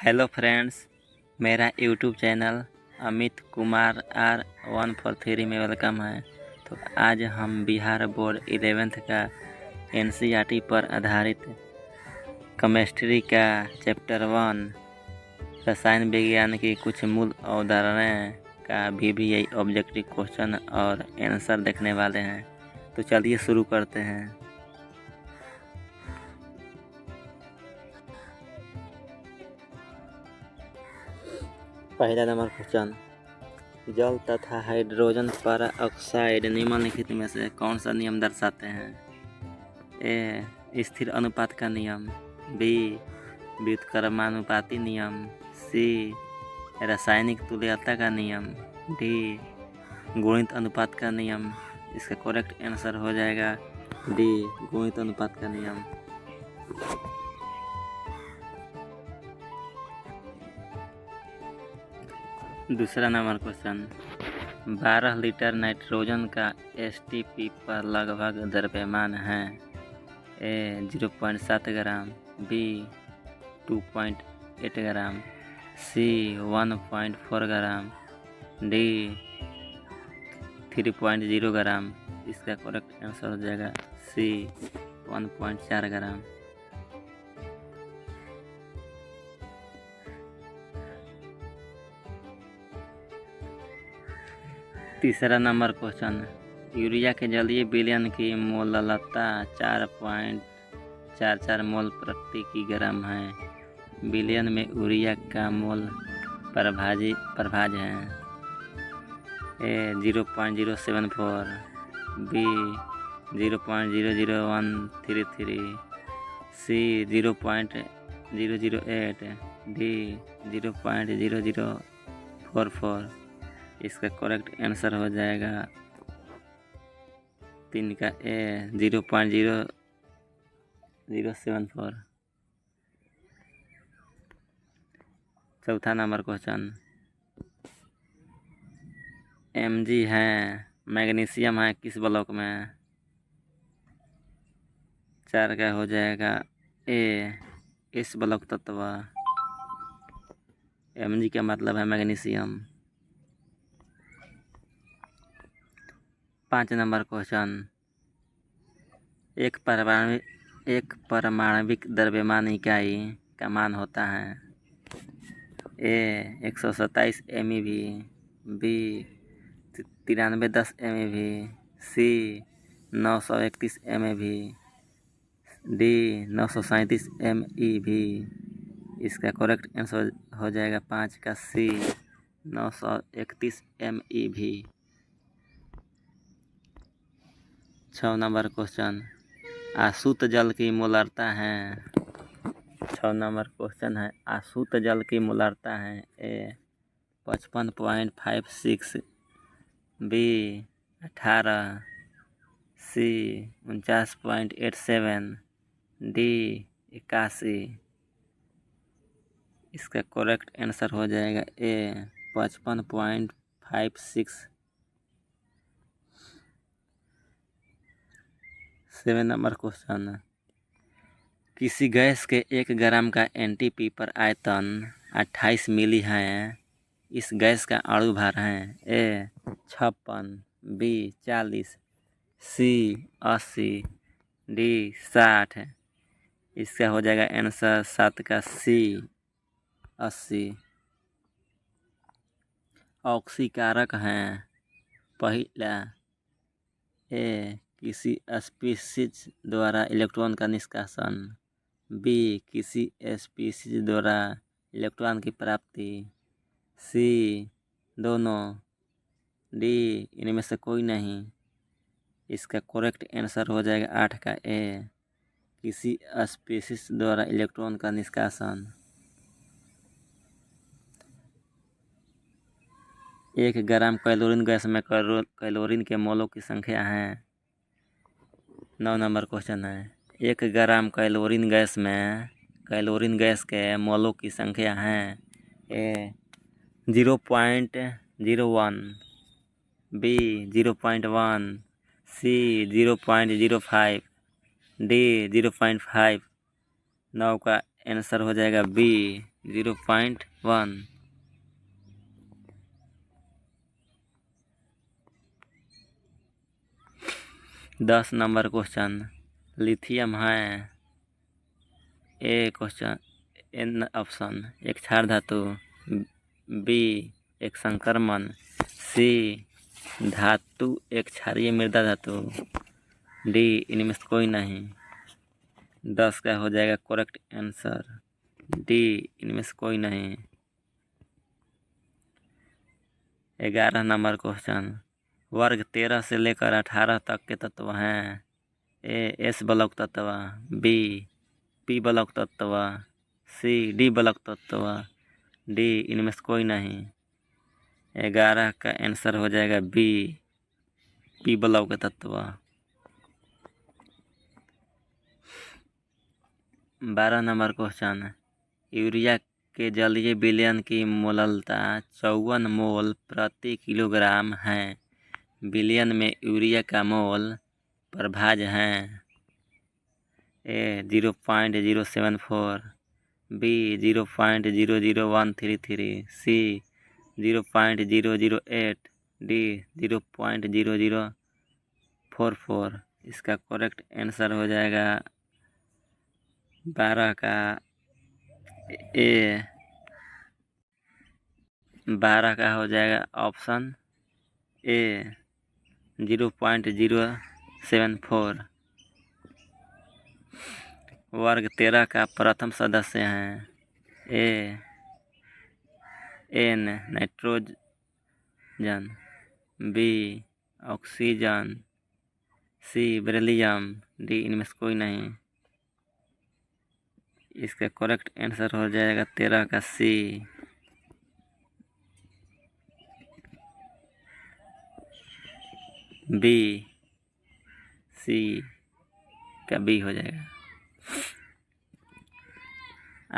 Hello friends, मेरा YouTube channel Amit Kumar R143 में welcome है। तो आज हम बिहार बोर्ड 11th का NCERT पर आधारित केमिस्ट्री का चैप्टर 1 रसायन विज्ञान की कुछ मूल अवधारणाएं का VVI ऑब्जेक्टिव क्वेश्चन और आंसर देखने वाले हैं। तो चलिए शुरू करते हैं। पहला नंबर क्वेश्चन, जल तथा हाइड्रोजन पर ऑक्साइड निम्नलिखित में से कौन सा नियम दर्शाते हैं? ए स्थिर अनुपात का नियम, बी व्युत्क्रमानुपाती नियम, सी रासायनिक तुल्यता का नियम, डी गुणित अनुपात का नियम। इसका करेक्ट आंसर हो जाएगा डी गुणित अनुपात का नियम। दूसरा नंबर क्वेश्चन, 12 लीटर नाइट्रोजन का STP पर लगभग द्रव्यमान है? ए 0.7 ग्राम, बी 2.8 ग्राम, सी 1.4 ग्राम, डी 3.0 ग्राम। इसका करेक्ट आंसर हो जाएगा सी 1.4 ग्राम। तीसरा नंबर क्वेश्चन, यूरिया के जलीय विलयन की मोललता 4.44 मोल प्रति किग्राम है। विलयन में यूरिया का मोल प्रभाज्य है। ए 0.074, बी 0.00133, सी 0.008, डी 0.0044। इसका करेक्ट आंसर हो जाएगा 3 का ए 0.0074। चौथा नंबर क्वेश्चन, Mg है, मैग्नीशियम है किस ब्लॉक में? 4 का हो जाएगा ए इस ब्लॉक तत्व। Mg का मतलब है मैग्नीशियम। 5 नंबर क्वेश्चन, एक परमाणविक द्रव्यमान इकाई का मान होता है? ए 127 MeV, बी 9310 MeV, सी 931 MeV, डी 937 MeV। इसका करेक्ट आंसर हो जाएगा 5 का सी 931 MeV। 6 नंबर क्वेश्चन, आशुत जल की मोलरता है? 6 नंबर क्वेश्चन है, आशुत जल की मोलरता है? ए 55.56, बी 18, सी 49.87, डी 81। इसका करेक्ट आंसर हो जाएगा ए 55.56। 7 नंबर क्वेश्चन, किसी गैस के 1 ग्राम का NTP पर आयतन 28 मिली है। इस गैस का अणु भार है? ए 56, बी 40, सी 80, डी 60। इसका हो जाएगा आंसर 7 का सी 80। ऑक्सीकारक हैं? पहला ए किसी स्पीशीज द्वारा इलेक्ट्रॉन का निष्कासन, बी किसी स्पीशीज द्वारा इलेक्ट्रॉन की प्राप्ति, सी दोनों, डी इनमें से कोई नहीं। इसका करेक्ट आंसर हो जाएगा 8 का ए किसी स्पीशीज द्वारा इलेक्ट्रॉन का निष्कासन। 1 ग्राम क्लोरीन गैस में क्लोरीन के मोलों की संख्या है? 9 नंबर क्वेश्चन है, 1 ग्राम क्लोरीन गैस में क्लोरीन गैस के मोलों की संख्या है? ए 0.01, बी 0.1, सी 0.05, डी 0.5। 9 का आंसर हो जाएगा बी 0.1। 10 नंबर क्वेश्चन, लिथियम है ए क्वेश्चन एन ऑप्शन एक क्षार धातु, बी एक संक्रमण, सी धातु एक क्षारीय मृदा धातु, डी इनमें से कोई नहीं। 10 का हो जाएगा करेक्ट आंसर डी, इनमें से कोई नहीं। 11 नंबर क्वेश्चन, वर्ग 13 से लेकर 18 तक के तत्व हैं। ए एस ब्लॉक तत्व, बी पी ब्लॉक तत्व, सी डी ब्लॉक तत्व, डी इनमें से कोई नहीं। 11 का आंसर हो जाएगा बी पी ब्लॉक तत्व। 12 नंबर क्वेश्चन, यूरिया के जलीय विलयन की मोललता 54 मोल प्रति किलोग्राम है। विलयन में यूरिया का मोल प्रभाज्य हैं। ए 0.074, बी 0.00133, सी 0.008, डी 0.0044। इसका करेक्ट आंसर हो जाएगा 12 का ए, 12 का हो जाएगा ऑप्शन ए 0.074। वर्ग 13 का प्रथम सदस्य हैं। A N nitrogen, B oxygen, C beryllium, D इनमें से कोई नहीं। इसका करेक्ट आंसर हो जाएगा 13 का सी। बी, सी का बी हो जाएगा।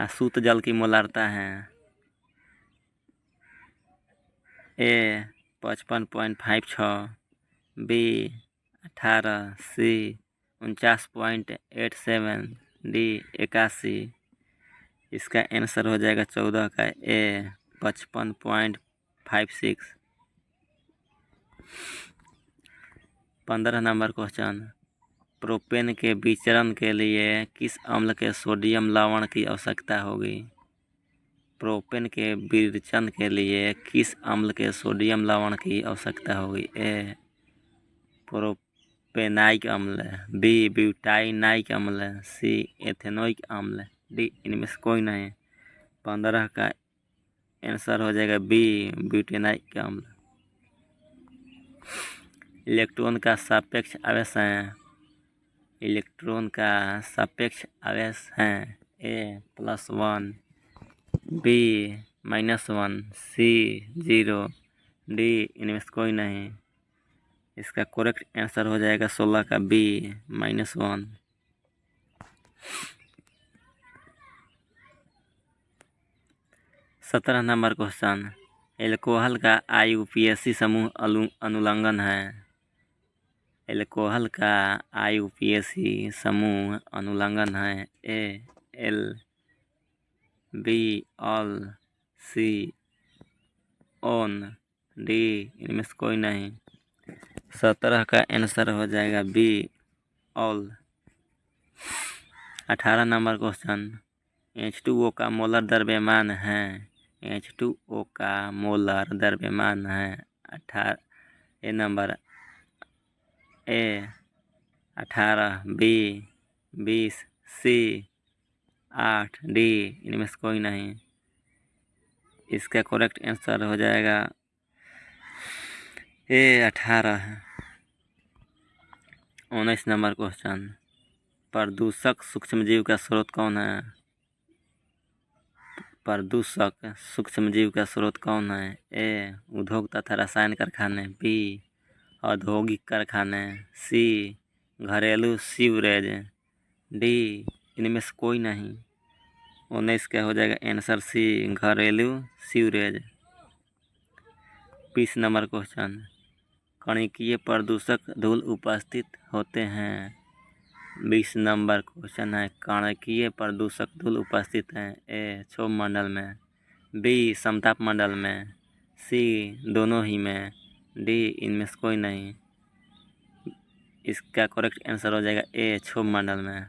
शुद्ध जल की मोलारता है। ए 55.56, बी 18, सी 49.87, डी 81। इसका आंसर हो जाएगा 14 का ए 55.56। 15 नंबर क्वेश्चन, प्रोपेन के विचरण के लिए किस अम्ल के सोडियम लवण की आवश्यकता होगी। प्रोपेन के विचरण के लिए किस अम्ल के सोडियम लवण की आवश्यकता होगी। ए प्रोपेनाइक अम्ल, बी ब्यूटाइनाइक अम्ल, सी एथेनोइक अम्ल, डी इनमें से कोई नहीं। 15 का आंसर हो जाएगा बी ब्यूटेनाइक अम्ल। इलेक्ट्रॉन का सापेक्ष आवेश है। इलेक्ट्रॉन का सापेक्ष आवेश है। ए +1, बी -1, सी 0, डी इनमें से कोई नहीं। इसका करेक्ट आंसर हो जाएगा 16 का बी -1। 17 नंबर क्वेश्चन, एल्कोहल का IUPAC समूह अनुलंघन है। एल्कोहल का IUPAC समूह अनुलंघन है। A L, B all, C on, D इनमें से कोई नहीं। 17 का आंसर हो जाएगा be all. 18 number question, H2O का मोलर द्रव्यमान है। H2O का मोलर द्रव्यमान है 18 नंबर। ए 18, बी 20, सी 8, डी इनमें से कोई नहीं। इसका करेक्ट आंसर हो जाएगा ए 18। 19 नंबर क्वेश्चन, प्रदूषक सूक्ष्मजीव का स्रोत कौन है। प्रदूषक सूक्ष्मजीव का स्रोत कौन है। ए उद्योग तथा रसायन कारखाने, बी औद्योगिक कारखाने, सी घरेलू सीवरेज, डी इनमें से कोई नहीं। 19 का हो जाएगा आंसर सी घरेलू सीवरेज। 20 नंबर क्वेश्चन, कणिकीय प्रदूषक धूल उपस्थित होते हैं। 20 नंबर क्वेश्चन है। कणकीय प्रदूषक धूल उपस्थित हैं। ए क्षोभ मंडल में, बी समताप मंडल में, सी दोनों ही में, डी इनमें से कोई नहीं। इसका करेक्ट आंसर हो जाएगा ए क्षोभ मंडल में।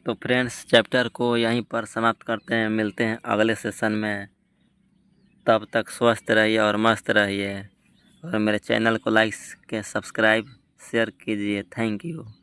तो फ्रेंड्स, चैप्टर को यहीं पर समाप्त करते हैं। मिलते हैं अगले सेशन में। तब तक स्वस्थ रहिए और मस्त रहिए, और मेरे चैनल को लाइक के सब्सक्राइब शेयर कीजिए। Thank you.